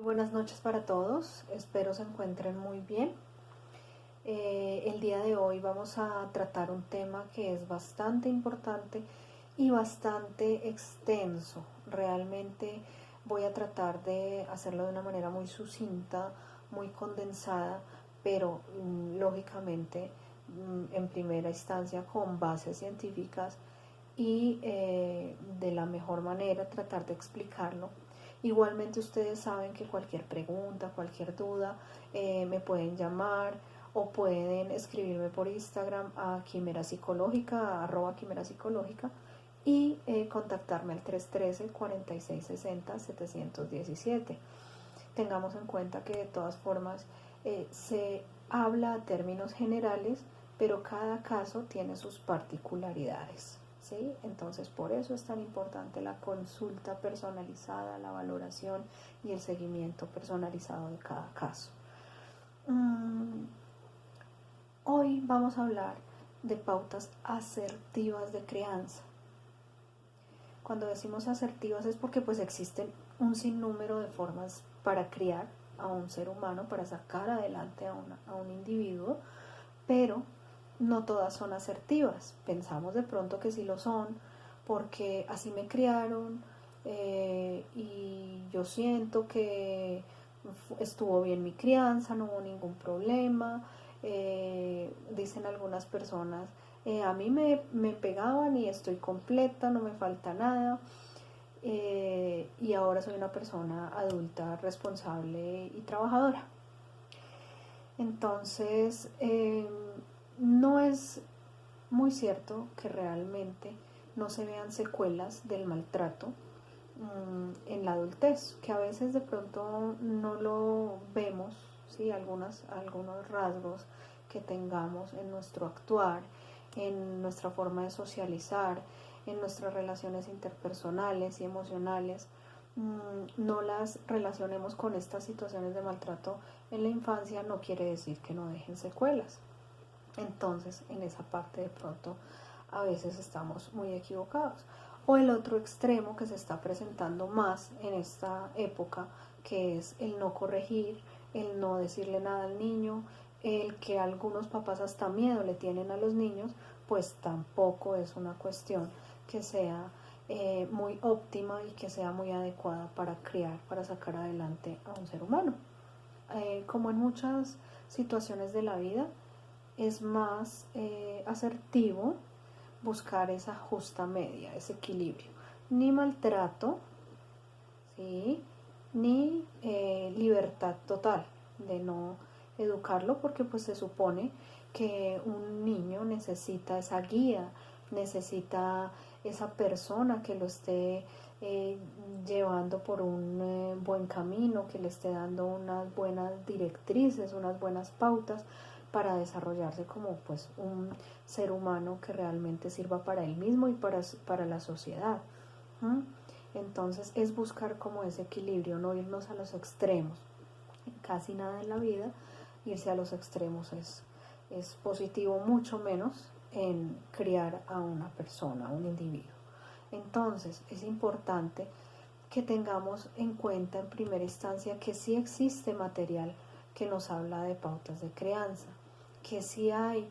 Buenas noches para todos, espero se encuentren muy bien. El día de hoy vamos a tratar un tema que es bastante importante y bastante extenso. Realmente voy a tratar de hacerlo de una manera muy sucinta, muy condensada, pero lógicamente en primera instancia con bases científicas y de la mejor manera tratar de explicarlo. Igualmente ustedes saben que cualquier pregunta, cualquier duda, me pueden llamar o pueden escribirme por Instagram a Quimera Psicológica, @Quimera Psicológica, y contactarme al 313-4660-717. Tengamos en cuenta que de todas formas se habla a términos generales, pero cada caso tiene sus particularidades. ¿Sí? Entonces por eso es tan importante la consulta personalizada, la valoración y el seguimiento personalizado de cada caso. Hoy vamos a hablar de pautas asertivas de crianza. Cuando decimos asertivas es porque pues existen un sinnúmero de formas para criar a un ser humano, para sacar adelante a un individuo, pero no todas son asertivas. Pensamos de pronto que sí lo son, porque así me criaron y yo siento que estuvo bien mi crianza, no hubo ningún problema. Dicen algunas personas, a mí me pegaban y estoy completa, no me falta nada. Y ahora soy una persona adulta, responsable y trabajadora. Entonces, no es muy cierto que realmente no se vean secuelas del maltrato en la adultez, que a veces de pronto no lo vemos, ¿sí? Algunos rasgos que tengamos en nuestro actuar, en nuestra forma de socializar, en nuestras relaciones interpersonales y emocionales, no las relacionemos con estas situaciones de maltrato en la infancia, no quiere decir que no dejen secuelas. Entonces, en esa parte de pronto a veces estamos muy equivocados. O el otro extremo que se está presentando más en esta época, que es el no corregir, el no decirle nada al niño, el que algunos papás hasta miedo le tienen a los niños, pues tampoco es una cuestión que sea muy óptima y que sea muy adecuada para criar, para sacar adelante a un ser humano. Como en muchas situaciones de la vida, es más asertivo buscar esa justa media, ese equilibrio. Ni maltrato, ¿sí? Ni libertad total de no educarlo, porque pues se supone que un niño necesita esa guía, necesita esa persona que lo esté llevando por un buen camino, que le esté dando unas buenas directrices, unas buenas pautas para desarrollarse como pues un ser humano que realmente sirva para él mismo y para la sociedad. ¿Mm? Entonces es buscar como ese equilibrio, no irnos a los extremos. Casi nada en la vida irse a los extremos es positivo, mucho menos en criar a una persona, a un individuo. Entonces es importante que tengamos en cuenta en primera instancia que sí existe material que nos habla de pautas de crianza, que sí hay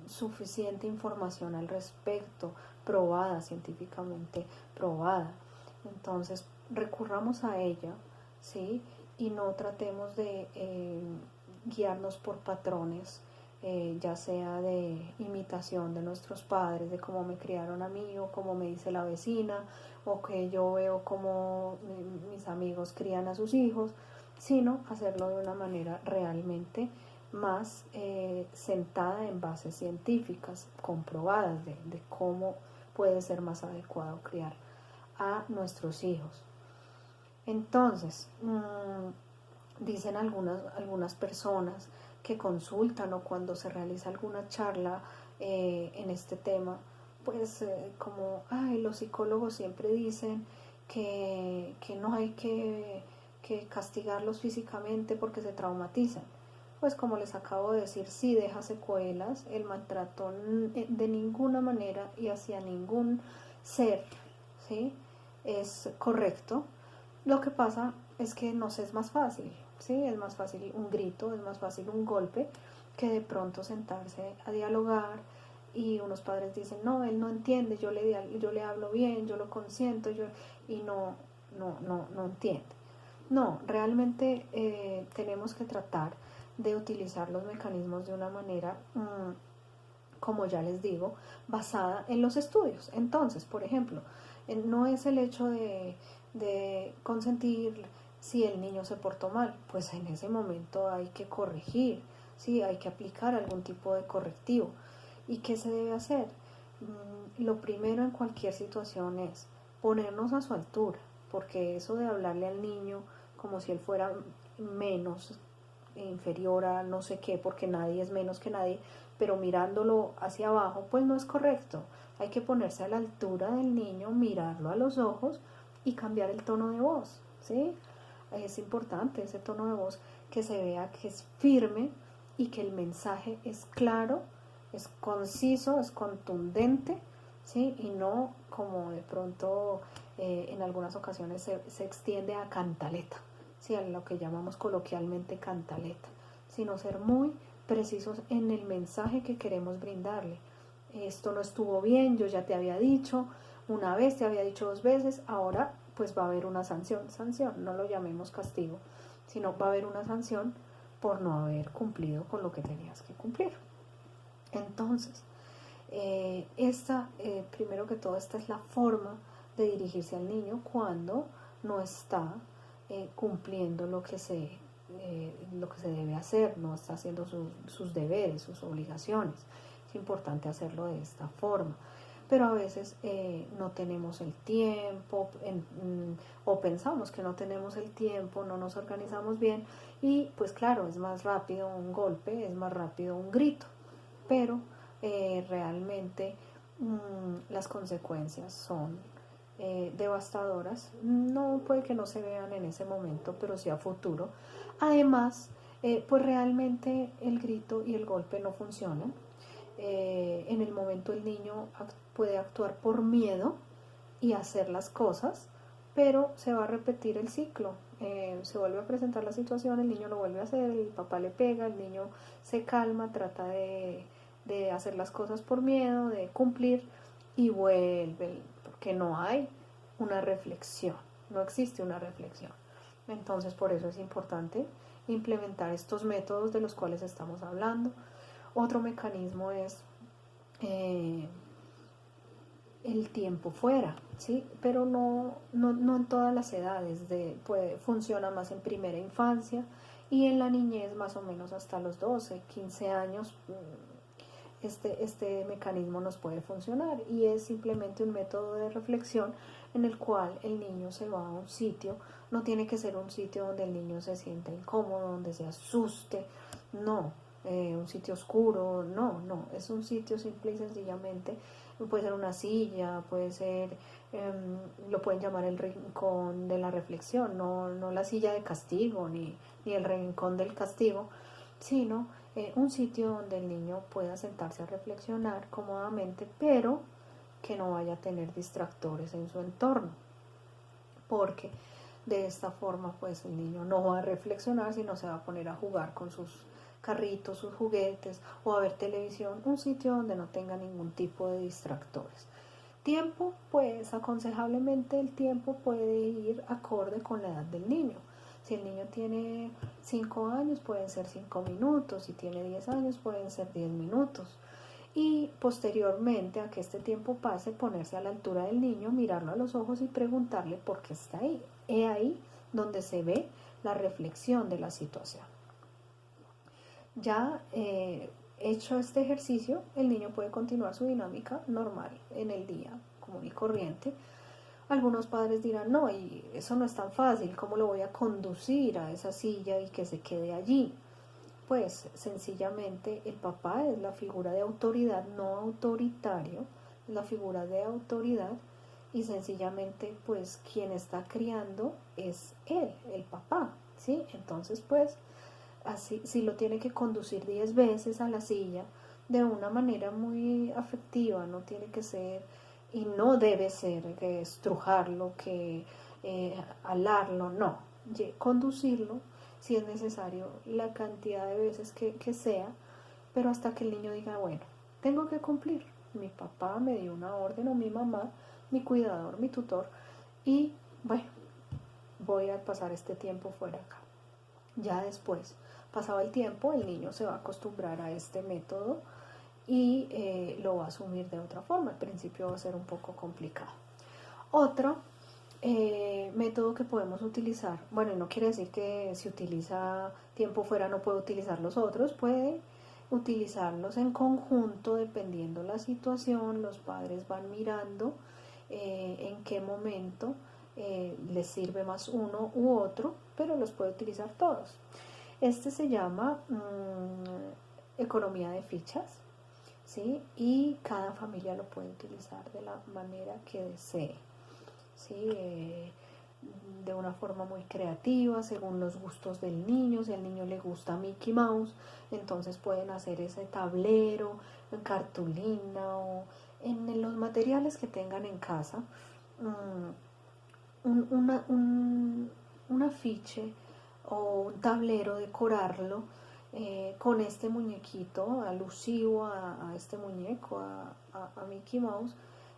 suficiente información al respecto, probada, científicamente probada. Entonces recurramos a ella, ¿sí? Y no tratemos de guiarnos por patrones, ya sea de imitación de nuestros padres, de cómo me criaron a mí o cómo me dice la vecina, o que yo veo cómo mis amigos crían a sus hijos, sino hacerlo de una manera realmente más sentada en bases científicas, comprobadas de cómo puede ser más adecuado criar a nuestros hijos. Entonces, dicen algunas personas que consultan o cuando se realiza alguna charla en este tema, pues como, ay, los psicólogos siempre dicen que no hay que castigarlos físicamente porque se traumatizan. Pues como les acabo de decir, sí deja secuelas, el maltrato de ninguna manera y hacia ningún ser, ¿sí? Es correcto. Lo que pasa es que nos es más fácil, ¿sí? Es más fácil un grito, es más fácil un golpe, que de pronto sentarse a dialogar y unos padres dicen, no, él no entiende, yo le hablo bien, yo lo consiento, y no entiende. No, realmente tenemos que tratar de utilizar los mecanismos de una manera, como ya les digo, basada en los estudios. Entonces, por ejemplo, no es el hecho de consentir si el niño se portó mal, pues en ese momento hay que corregir, ¿sí? Hay que aplicar algún tipo de correctivo. ¿Y qué se debe hacer? Lo primero en cualquier situación es ponernos a su altura, porque eso de hablarle al niño como si él fuera menos, inferior a no sé qué, porque nadie es menos que nadie, pero mirándolo hacia abajo, pues no es correcto. Hay que ponerse a la altura del niño, mirarlo a los ojos y cambiar el tono de voz, ¿sí? Es importante ese tono de voz, que se vea que es firme y que el mensaje es claro, es conciso, es contundente, ¿sí? Y no como de pronto en algunas ocasiones se extiende a cantaleta, ¿sí? A lo que llamamos coloquialmente cantaleta, sino ser muy precisos en el mensaje que queremos brindarle. Esto no estuvo bien, yo ya te había dicho una vez, te había dicho 2 veces, ahora pues va a haber una sanción, no lo llamemos castigo, sino va a haber una sanción por no haber cumplido con lo que tenías que cumplir. Entonces, primero que todo, esta es la forma de dirigirse al niño cuando no está cumpliendo lo que se debe hacer, no está haciendo sus deberes, sus obligaciones. Es importante hacerlo de esta forma. Pero a veces no tenemos el tiempo o pensamos que no tenemos el tiempo, no nos organizamos bien y pues claro, es más rápido un golpe, es más rápido un grito, pero realmente las consecuencias son devastadoras. No puede que no se vean en ese momento, pero sí a futuro. Además, pues realmente el grito y el golpe no funcionan. En el momento el niño puede actuar por miedo y hacer las cosas, pero se va a repetir el ciclo. Se vuelve a presentar la situación, el niño lo vuelve a hacer, el papá le pega, el niño se calma, trata de hacer las cosas por miedo, de cumplir y vuelve, porque no hay una reflexión, no existe una reflexión. Entonces por eso es importante implementar estos métodos de los cuales estamos hablando. Otro mecanismo es el tiempo fuera, ¿sí? Pero no en todas las edades, funciona más en primera infancia y en la niñez más o menos hasta los 12, 15 años. Este mecanismo nos puede funcionar y es simplemente un método de reflexión en el cual el niño se va a un sitio, no tiene que ser un sitio donde el niño se sienta incómodo, donde se asuste, no, un sitio oscuro, no, es un sitio simple y sencillamente, puede ser una silla, puede ser, lo pueden llamar el rincón de la reflexión, no la silla de castigo ni el rincón del castigo, sino un sitio donde el niño pueda sentarse a reflexionar cómodamente, pero que no vaya a tener distractores en su entorno, porque de esta forma pues el niño no va a reflexionar, sino se va a poner a jugar con sus carritos, sus juguetes o a ver televisión, un sitio donde no tenga ningún tipo de distractores. Tiempo, pues aconsejablemente el tiempo puede ir acorde con la edad del niño. Si el niño tiene 5 años pueden ser 5 minutos, si tiene 10 años pueden ser 10 minutos. Y posteriormente a que este tiempo pase, ponerse a la altura del niño, mirarlo a los ojos y preguntarle por qué está ahí. He ahí donde se ve la reflexión de la situación. Ya hecho este ejercicio, el niño puede continuar su dinámica normal en el día, común y corriente. Algunos padres dirán, no, y eso no es tan fácil, ¿cómo lo voy a conducir a esa silla y que se quede allí? Pues sencillamente el papá es la figura de autoridad, no autoritario, es la figura de autoridad y sencillamente pues quien está criando es él, el papá, ¿sí? Entonces pues así, si lo tiene que conducir 10 veces a la silla de una manera muy afectiva, no tiene que ser y no debe ser que estrujarlo, que alarlo, no, conducirlo, si es necesario, la cantidad de veces que sea, pero hasta que el niño diga, bueno, tengo que cumplir. Mi papá me dio una orden, o mi mamá, mi cuidador, mi tutor, y bueno, voy a pasar este tiempo fuera acá. Ya después, pasado el tiempo, el niño se va a acostumbrar a este método y lo va a asumir de otra forma. Al principio va a ser un poco complicado. Otro método que podemos utilizar, bueno, no quiere decir que si utiliza tiempo fuera no puede utilizar los otros, puede utilizarlos en conjunto dependiendo la situación. Los padres van mirando en qué momento les sirve más uno u otro, pero los puede utilizar todos. Este se llama economía de fichas, ¿sí? Y cada familia lo puede utilizar de la manera que desee, ¿sí? De una forma muy creativa, según los gustos del niño. Si al niño le gusta Mickey Mouse, entonces pueden hacer ese tablero en cartulina o en los materiales que tengan en casa, un afiche o un tablero, decorarlo con este muñequito alusivo a este muñeco, a Mickey Mouse,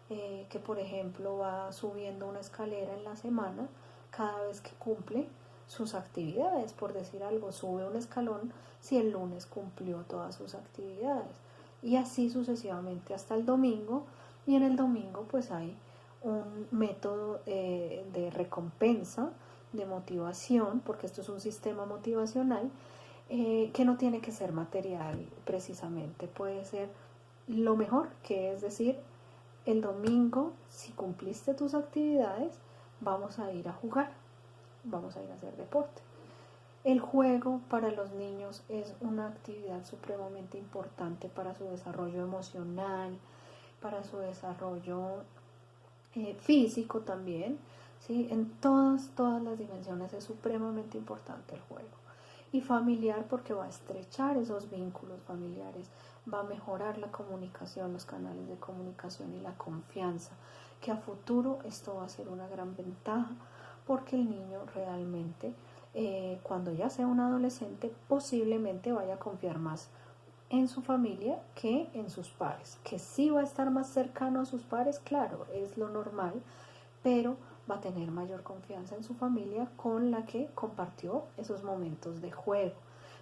que por ejemplo va subiendo una escalera en la semana cada vez que cumple sus actividades. Por decir algo, sube un escalón si el lunes cumplió todas sus actividades, y así sucesivamente hasta el domingo. Y en el domingo pues hay un método de recompensa, de motivación, porque esto es un sistema motivacional, que no tiene que ser material precisamente, puede ser lo mejor, que es decir, el domingo, si cumpliste tus actividades, vamos a ir a jugar, vamos a ir a hacer deporte. El juego para los niños es una actividad supremamente importante para su desarrollo emocional, para su desarrollo físico también, ¿sí? En todas las dimensiones es supremamente importante el juego. Y familiar, porque va a estrechar esos vínculos familiares, va a mejorar la comunicación, los canales de comunicación y la confianza, que a futuro esto va a ser una gran ventaja, porque el niño realmente, cuando ya sea un adolescente, posiblemente vaya a confiar más en su familia que en sus pares. Que sí va a estar más cercano a sus pares, claro, es lo normal, pero va a tener mayor confianza en su familia con la que compartió esos momentos de juego.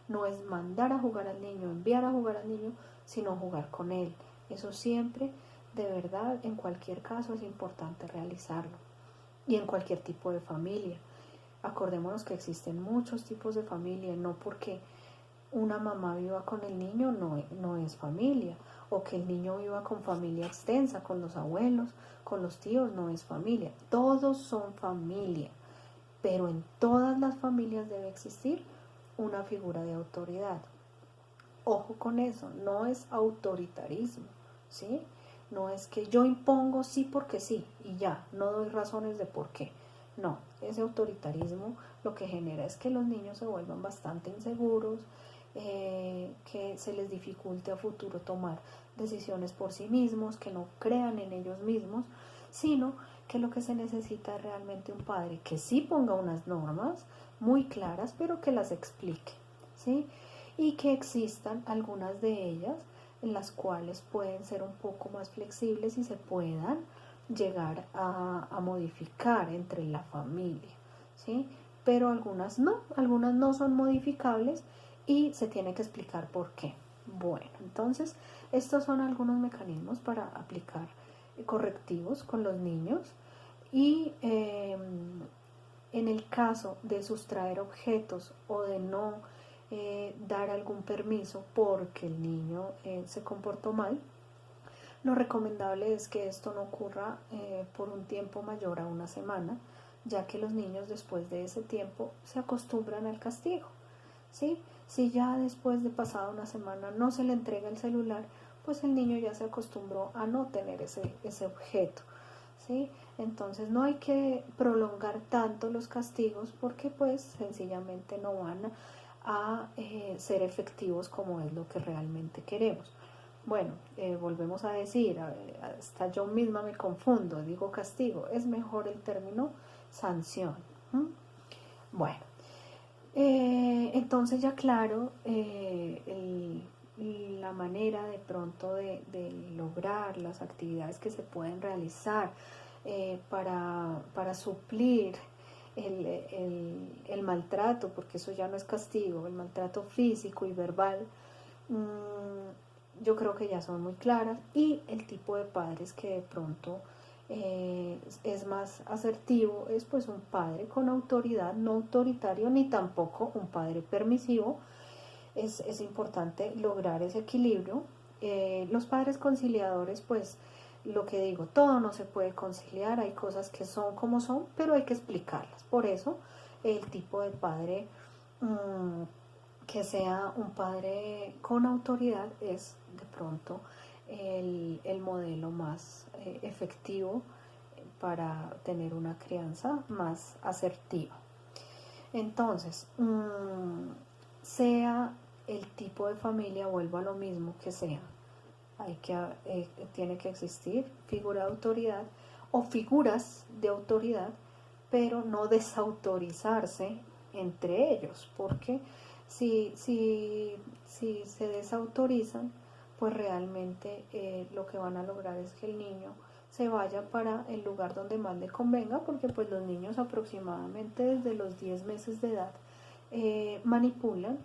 No es mandar a jugar al niño, enviar a jugar al niño, sino jugar con él. Eso siempre, de verdad, en cualquier caso es importante realizarlo. Y en cualquier tipo de familia. Acordémonos que existen muchos tipos de familia, no porque una mamá viva con el niño no es familia, o que el niño viva con familia extensa, con los abuelos, con los tíos, no es familia. Todos son familia, pero en todas las familias debe existir una figura de autoridad. Ojo con eso, no es autoritarismo, ¿sí? No es que yo impongo sí porque sí y ya, no doy razones de por qué. No, ese autoritarismo lo que genera es que los niños se vuelvan bastante inseguros, que se les dificulte a futuro tomar decisiones por sí mismos, que no crean en ellos mismos, sino que lo que se necesita es realmente un padre que sí ponga unas normas muy claras, pero que las explique, ¿sí? Y que existan algunas de ellas en las cuales pueden ser un poco más flexibles y se puedan llegar a modificar entre la familia, ¿sí? Pero algunas no son modificables y se tiene que explicar por qué. Bueno, entonces estos son algunos mecanismos para aplicar correctivos con los niños. Y en el caso de sustraer objetos o de no dar algún permiso porque el niño se comportó mal, lo recomendable es que esto no ocurra por un tiempo mayor a una semana, ya que los niños después de ese tiempo se acostumbran al castigo, ¿sí? Si ya después de pasada una semana no se le entrega el celular, pues el niño ya se acostumbró a no tener ese objeto, ¿sí? Entonces no hay que prolongar tanto los castigos porque pues sencillamente no van a ser efectivos como es lo que realmente queremos. Bueno, volvemos a decir, hasta yo misma me confundo, digo castigo, es mejor el término sanción. Bueno, entonces ya claro, la manera de pronto de lograr las actividades que se pueden realizar para suplir el maltrato, porque eso ya no es castigo, el maltrato físico y verbal, yo creo que ya son muy claras, y el tipo de padres que de pronto es más asertivo es pues un padre con autoridad, no autoritario ni tampoco un padre permisivo. Es importante lograr ese equilibrio. Los padres conciliadores, pues lo que digo, todo no se puede conciliar, hay cosas que son como son, pero hay que explicarlas. Por eso el tipo de padre que sea un padre con autoridad es de pronto el modelo más efectivo para tener una crianza más asertiva. Entonces, sea el tipo de familia, vuelvo a lo mismo que sea, tiene que existir figura de autoridad o figuras de autoridad, pero no desautorizarse entre ellos, porque si se desautorizan, pues realmente lo que van a lograr es que el niño se vaya para el lugar donde más le convenga, porque pues los niños aproximadamente desde los 10 meses de edad manipulan,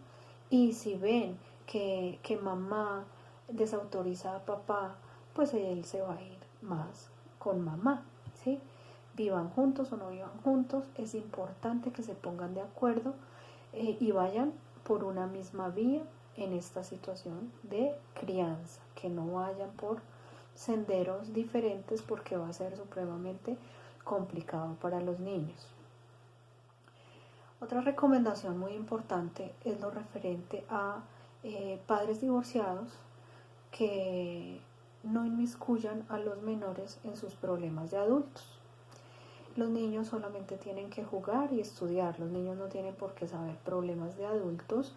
y si ven que mamá desautoriza a papá, pues él se va a ir más con mamá, ¿sí? Vivan juntos o no vivan juntos, es importante que se pongan de acuerdo y vayan por una misma vía en esta situación de crianza, que no vayan por senderos diferentes, porque va a ser supremamente complicado para los niños. Otra recomendación muy importante es lo referente a padres divorciados que no inmiscuyan a los menores en sus problemas de adultos. Los niños solamente tienen que jugar y estudiar, los niños no tienen por qué saber problemas de adultos.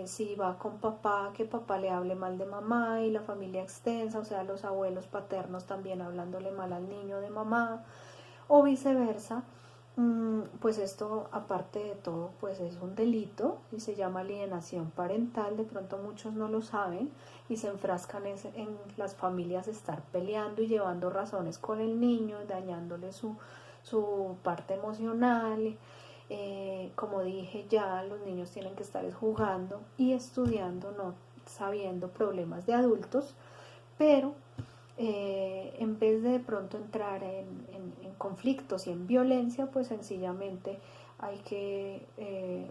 Si va con papá, que papá le hable mal de mamá, y la familia extensa, o sea, los abuelos paternos también hablándole mal al niño de mamá, o viceversa. Pues esto, aparte de todo, pues es un delito y se llama alienación parental. De pronto muchos no lo saben y se enfrascan en las familias estar peleando y llevando razones con el niño, dañándole su parte emocional. Como dije, ya los niños tienen que estar jugando y estudiando, no sabiendo problemas de adultos, pero en vez de pronto entrar en conflictos y en violencia, pues sencillamente hay que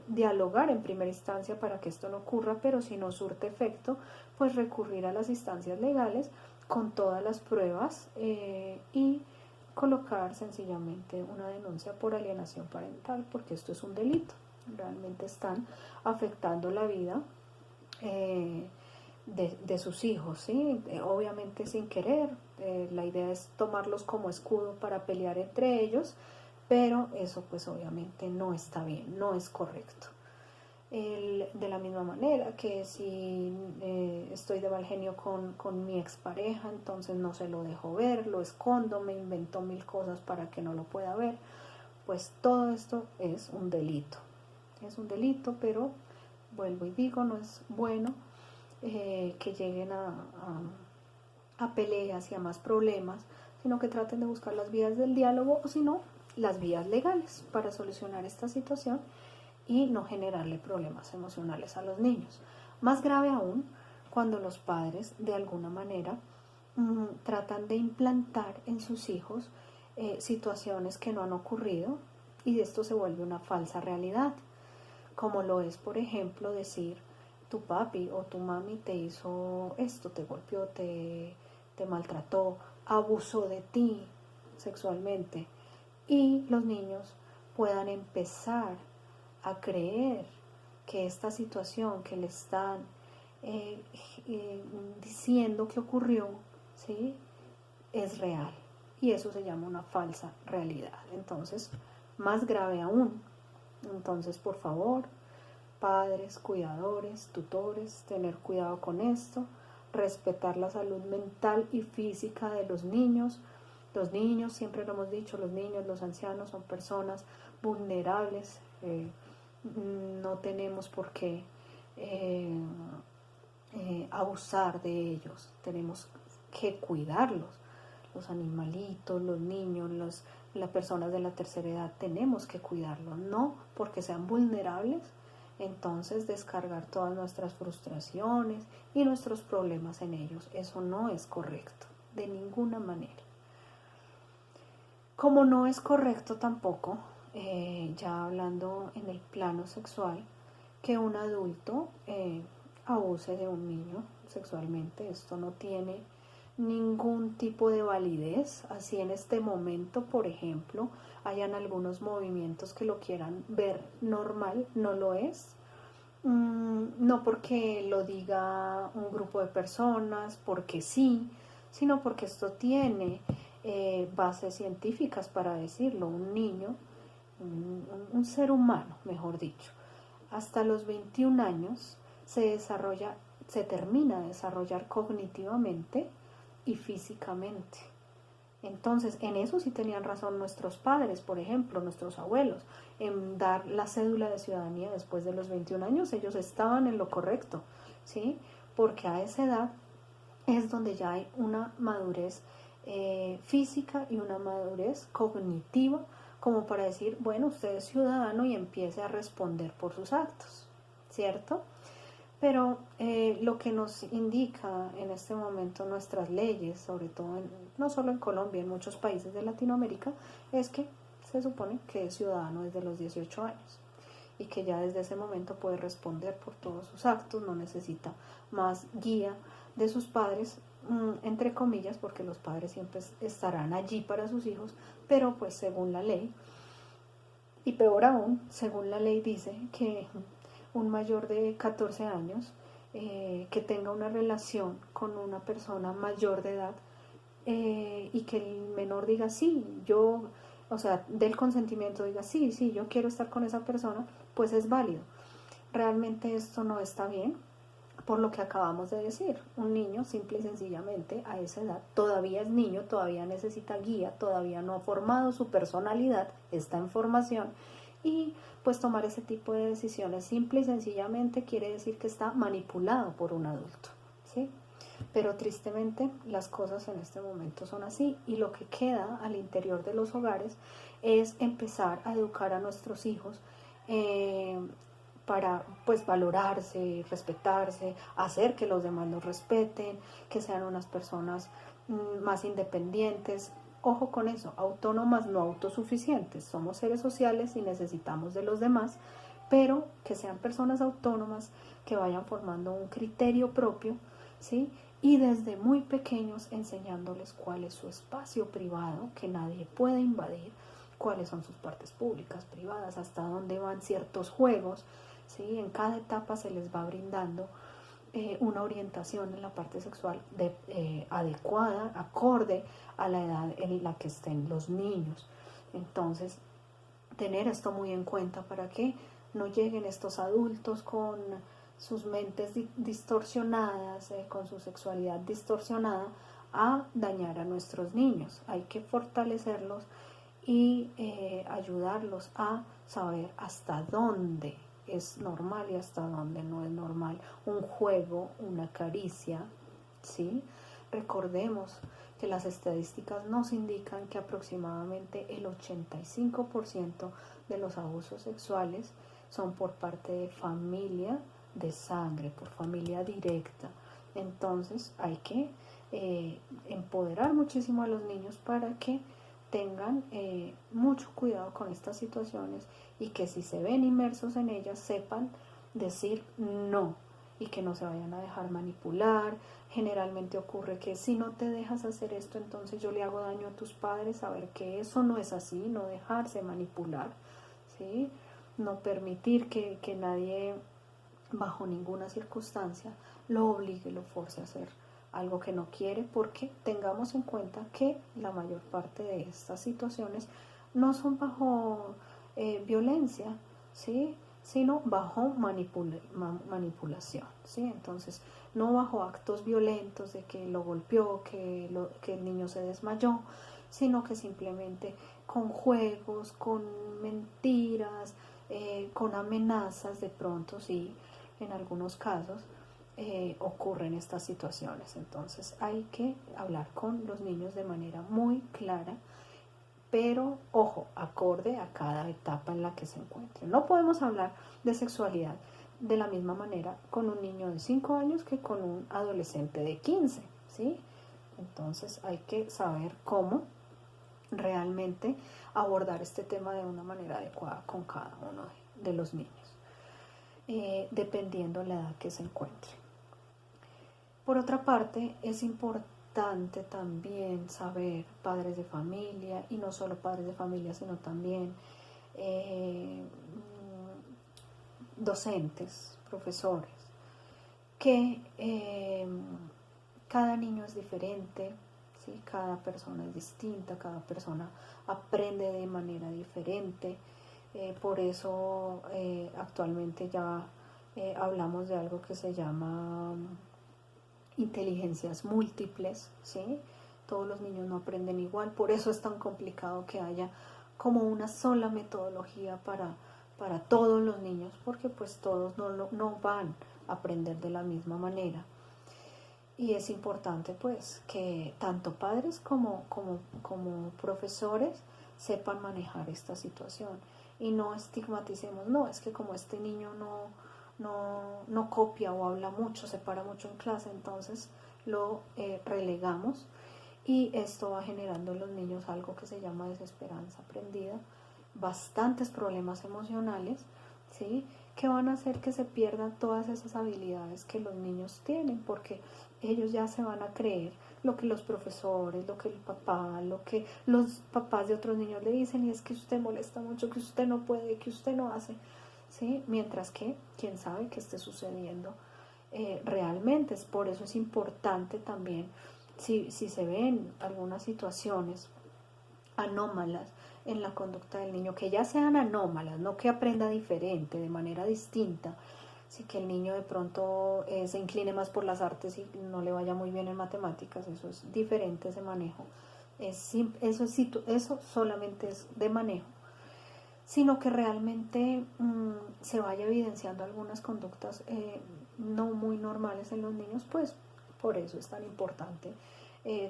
dialogar en primera instancia para que esto no ocurra, pero si no surte efecto, pues recurrir a las instancias legales con todas las pruebas y colocar sencillamente una denuncia por alienación parental, porque esto es un delito, realmente están afectando la vida de sus hijos, ¿sí? Obviamente sin querer, la idea es tomarlos como escudo para pelear entre ellos, pero eso pues obviamente no está bien, no es correcto. De la misma manera que si estoy de mal genio con mi expareja, entonces no se lo dejo ver, lo escondo, me invento mil cosas para que no lo pueda ver, pues todo esto es un delito, pero vuelvo y digo, no es bueno que lleguen a peleas y a más problemas, sino que traten de buscar las vías del diálogo, o si no, las vías legales para solucionar esta situación y no generarle problemas emocionales a los niños. Más grave aún cuando los padres de alguna manera tratan de implantar en sus hijos situaciones que no han ocurrido, y de esto se vuelve una falsa realidad, como lo es, por ejemplo, decir: tu papi o tu mami te hizo esto, te golpeó, te maltrató, abusó de ti sexualmente, y los niños puedan empezar a creer que esta situación que le están diciendo que ocurrió, ¿sí?, es real, y eso se llama una falsa realidad. Entonces, más grave aún. Entonces, por favor, padres, cuidadores, tutores, tener cuidado con esto, respetar la salud mental y física de los niños. Los niños, siempre lo hemos dicho, los niños, los ancianos son personas vulnerables no tenemos por qué abusar de ellos, tenemos que cuidarlos, los animalitos, los niños, las personas de la tercera edad, tenemos que cuidarlos, no porque sean vulnerables, entonces descargar todas nuestras frustraciones y nuestros problemas en ellos. Eso no es correcto, de ninguna manera. Como no es correcto tampoco, ya hablando en el plano sexual, que un adulto abuse de un niño sexualmente. Esto no tiene ningún tipo de validez. Así en este momento, por ejemplo, hayan algunos movimientos que lo quieran ver normal, no lo es. No porque lo diga un grupo de personas, porque sí, sino porque esto tiene bases científicas para decirlo. Un niño, un ser humano, mejor dicho, hasta los 21 años se termina de desarrollar cognitivamente y físicamente. Entonces, en eso sí tenían razón nuestros padres, por ejemplo, nuestros abuelos, en dar la cédula de ciudadanía después de los 21 años. Ellos estaban en lo correcto, ¿sí? Porque a esa edad es donde ya hay una madurez física y una madurez cognitiva como para decir, bueno, usted es ciudadano y empiece a responder por sus actos, ¿cierto? Pero lo que nos indica en este momento nuestras leyes, sobre todo no solo en Colombia, en muchos países de Latinoamérica, es que se supone que es ciudadano desde los 18 años y que ya desde ese momento puede responder por todos sus actos, no necesita más guía de sus padres, entre comillas, porque los padres siempre estarán allí para sus hijos, pero pues según la ley, y peor aún, según la ley dice que un mayor de 14 años que tenga una relación con una persona mayor de edad y que el menor diga sí, yo, o sea, del consentimiento diga sí, sí, yo quiero estar con esa persona, pues es válido. Realmente esto no está bien, por lo que acabamos de decir. Un niño simple y sencillamente a esa edad todavía es niño, todavía necesita guía, todavía no ha formado su personalidad, está en formación, y pues tomar ese tipo de decisiones simple y sencillamente quiere decir que está manipulado por un adulto, ¿sí? Pero tristemente las cosas en este momento son así, y lo que queda al interior de los hogares es empezar a educar a nuestros hijos para pues valorarse, respetarse, hacer que los demás los respeten, que sean unas personas más independientes. Ojo con eso, autónomas, no autosuficientes. Somos seres sociales y necesitamos de los demás, pero que sean personas autónomas, que vayan formando un criterio propio, ¿sí? Y desde muy pequeños enseñándoles cuál es su espacio privado, que nadie puede invadir, cuáles son sus partes públicas, privadas, hasta dónde van ciertos juegos, ¿sí? En cada etapa se les va brindando una orientación en la parte sexual adecuada, acorde a la edad en la que estén los niños. Entonces, tener esto muy en cuenta para que no lleguen estos adultos con sus mentes distorsionadas, con su sexualidad distorsionada, a dañar a nuestros niños. Hay que fortalecerlos y ayudarlos a saber hasta dónde es normal y hasta dónde no es normal un juego, una caricia, ¿sí? Recordemos que las estadísticas nos indican que aproximadamente el 85% de los abusos sexuales son por parte de familia de sangre, por familia directa. Entonces hay que empoderar muchísimo a los niños para que tengan mucho cuidado con estas situaciones y que si se ven inmersos en ellas sepan decir no y que no se vayan a dejar manipular. Generalmente ocurre que si no te dejas hacer esto, entonces yo le hago daño a tus padres. Saber que eso no es así, no dejarse manipular, ¿sí? No permitir que nadie bajo ninguna circunstancia lo obligue, lo force a hacer algo que no quiere, porque tengamos en cuenta que la mayor parte de estas situaciones no son bajo violencia, ¿sí? Sino bajo manipulación, ¿sí? Entonces, no bajo actos violentos de que lo golpeó, que el niño se desmayó, sino que simplemente con juegos, con mentiras, con amenazas de pronto, sí, en algunos casos ocurren estas situaciones. Entonces hay que hablar con los niños de manera muy clara, pero ojo, acorde a cada etapa en la que se encuentren. No podemos hablar de sexualidad de la misma manera con un niño de 5 años que con un adolescente de 15, ¿sí? Entonces hay que saber cómo realmente abordar este tema de una manera adecuada con cada uno de los niños, dependiendo la edad que se encuentre. Por otra parte, es importante también saber, padres de familia, y no solo padres de familia, sino también docentes, profesores, que cada niño es diferente, ¿sí? Cada persona es distinta, cada persona aprende de manera diferente. Por eso actualmente ya hablamos de algo que se llama inteligencias múltiples, ¿sí? Todos los niños no aprenden igual, por eso es tan complicado que haya como una sola metodología para todos los niños, porque pues todos no van a aprender de la misma manera. Y es importante pues que tanto padres como profesores sepan manejar esta situación y no estigmaticemos, no, es que como este niño no copia o habla mucho, se para mucho en clase, entonces lo relegamos, y esto va generando en los niños algo que se llama desesperanza aprendida, bastantes problemas emocionales, ¿sí? Que van a hacer que se pierdan todas esas habilidades que los niños tienen, porque ellos ya se van a creer lo que los profesores, lo que el papá, lo que los papás de otros niños le dicen, y es que usted molesta mucho, que usted no puede, que usted no hace, ¿sí? Mientras que, quién sabe qué esté sucediendo realmente. Por eso es importante también, si se ven algunas situaciones anómalas en la conducta del niño, que ya sean anómalas, no que aprenda diferente, de manera distinta, si que el niño de pronto se incline más por las artes y no le vaya muy bien en matemáticas, eso es diferente ese manejo, eso solamente es de manejo, sino que realmente se vaya evidenciando algunas conductas no muy normales en los niños, pues por eso es tan importante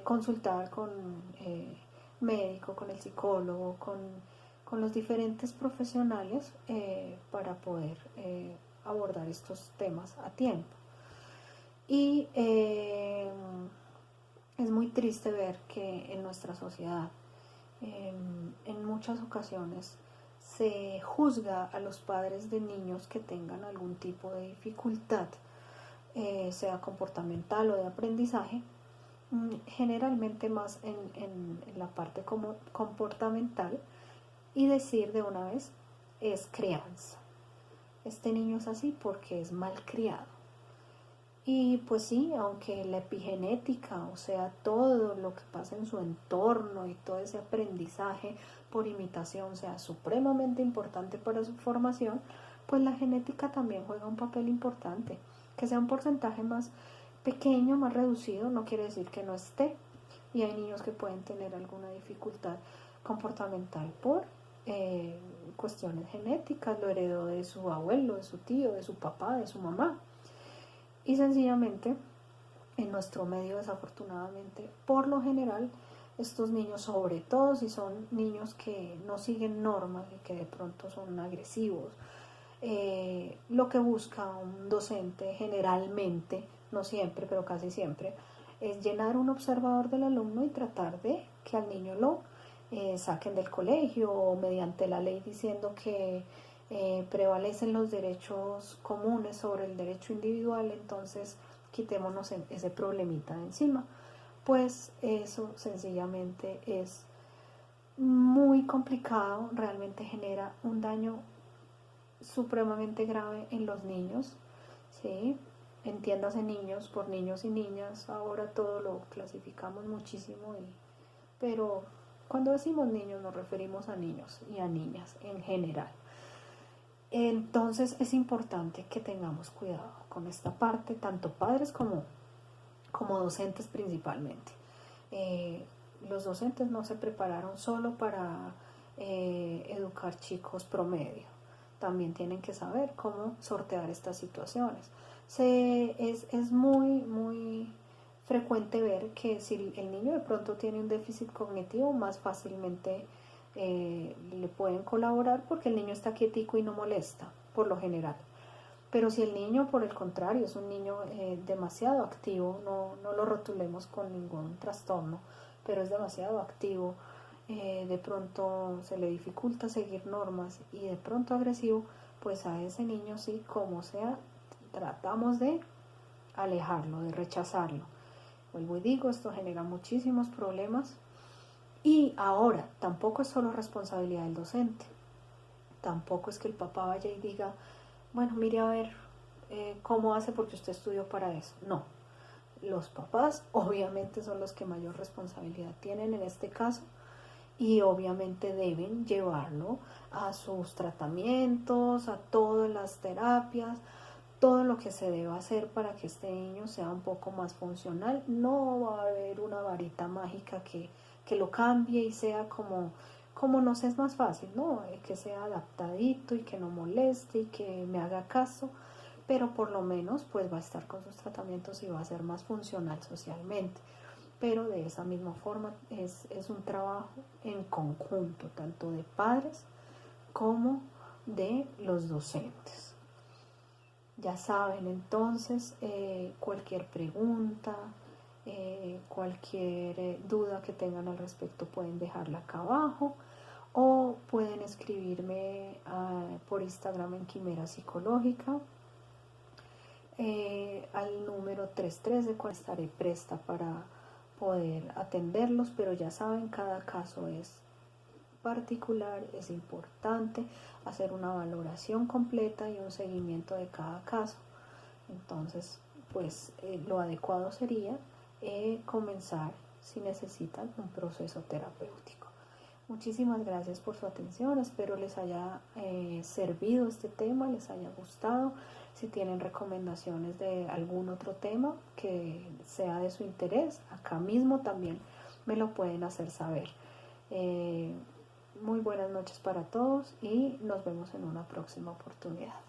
consultar con médico, con el psicólogo, con los diferentes profesionales para poder abordar estos temas a tiempo. Y es muy triste ver que en nuestra sociedad en muchas ocasiones se juzga a los padres de niños que tengan algún tipo de dificultad, sea comportamental o de aprendizaje, generalmente más en la parte como comportamental, y decir de una vez, es crianza. Este niño es así porque es mal criado. Y pues sí, aunque la epigenética, o sea, todo lo que pasa en su entorno y todo ese aprendizaje por imitación sea supremamente importante para su formación, pues la genética también juega un papel importante. Que sea un porcentaje más pequeño, más reducido, no quiere decir que no esté. Y hay niños que pueden tener alguna dificultad comportamental por cuestiones genéticas, lo heredó de su abuelo, de su tío, de su papá, de su mamá. Y sencillamente, en nuestro medio, desafortunadamente, por lo general, estos niños, sobre todo si son niños que no siguen normas y que de pronto son agresivos, lo que busca un docente generalmente, no siempre, pero casi siempre, es llenar un observador del alumno y tratar de que al niño lo saquen del colegio, o mediante la ley diciendo que prevalecen los derechos comunes sobre el derecho individual, entonces quitémonos ese problemita de encima. Pues eso sencillamente es muy complicado, realmente genera un daño supremamente grave en los niños, ¿sí? Entiéndase niños por niños y niñas, ahora todo lo clasificamos muchísimo, pero cuando decimos niños nos referimos a niños y a niñas en general. Entonces es importante que tengamos cuidado con esta parte, tanto padres como docentes principalmente. Los docentes no se prepararon solo para educar chicos promedio, también tienen que saber cómo sortear estas situaciones. Es muy frecuente ver que si el niño de pronto tiene un déficit cognitivo, más fácilmente le pueden colaborar porque el niño está quietico y no molesta, por lo general. Pero si el niño, por el contrario, es un niño demasiado activo, no lo rotulemos con ningún trastorno, pero es demasiado activo, de pronto se le dificulta seguir normas y de pronto agresivo, pues a ese niño sí, como sea, tratamos de alejarlo, de rechazarlo. Vuelvo y digo, esto genera muchísimos problemas. Y ahora, tampoco es solo responsabilidad del docente. Tampoco es que el papá vaya y diga, bueno, mire a ver cómo hace porque usted estudió para eso. No, los papás obviamente son los que mayor responsabilidad tienen en este caso y obviamente deben llevarlo a sus tratamientos, a todas las terapias, todo lo que se deba hacer para que este niño sea un poco más funcional. No va a haber una varita mágica que lo cambie y sea como nos es más fácil, ¿no? Que sea adaptadito y que no moleste y que me haga caso, pero por lo menos pues va a estar con sus tratamientos y va a ser más funcional socialmente. Pero de esa misma forma es un trabajo en conjunto, tanto de padres como de los docentes. Ya saben, entonces, cualquier pregunta, cualquier duda que tengan al respecto pueden dejarla acá abajo o pueden escribirme por Instagram en Quimera Psicológica al número 313, cual estaré presta para poder atenderlos, pero ya saben, cada caso es particular, es importante hacer una valoración completa y un seguimiento de cada caso. Entonces, pues lo adecuado sería comenzar, si necesitan, un proceso terapéutico. Muchísimas gracias por su atención, espero les haya servido este tema, les haya gustado. Si tienen recomendaciones de algún otro tema que sea de su interés, acá mismo también me lo pueden hacer saber. Muy buenas noches para todos y nos vemos en una próxima oportunidad.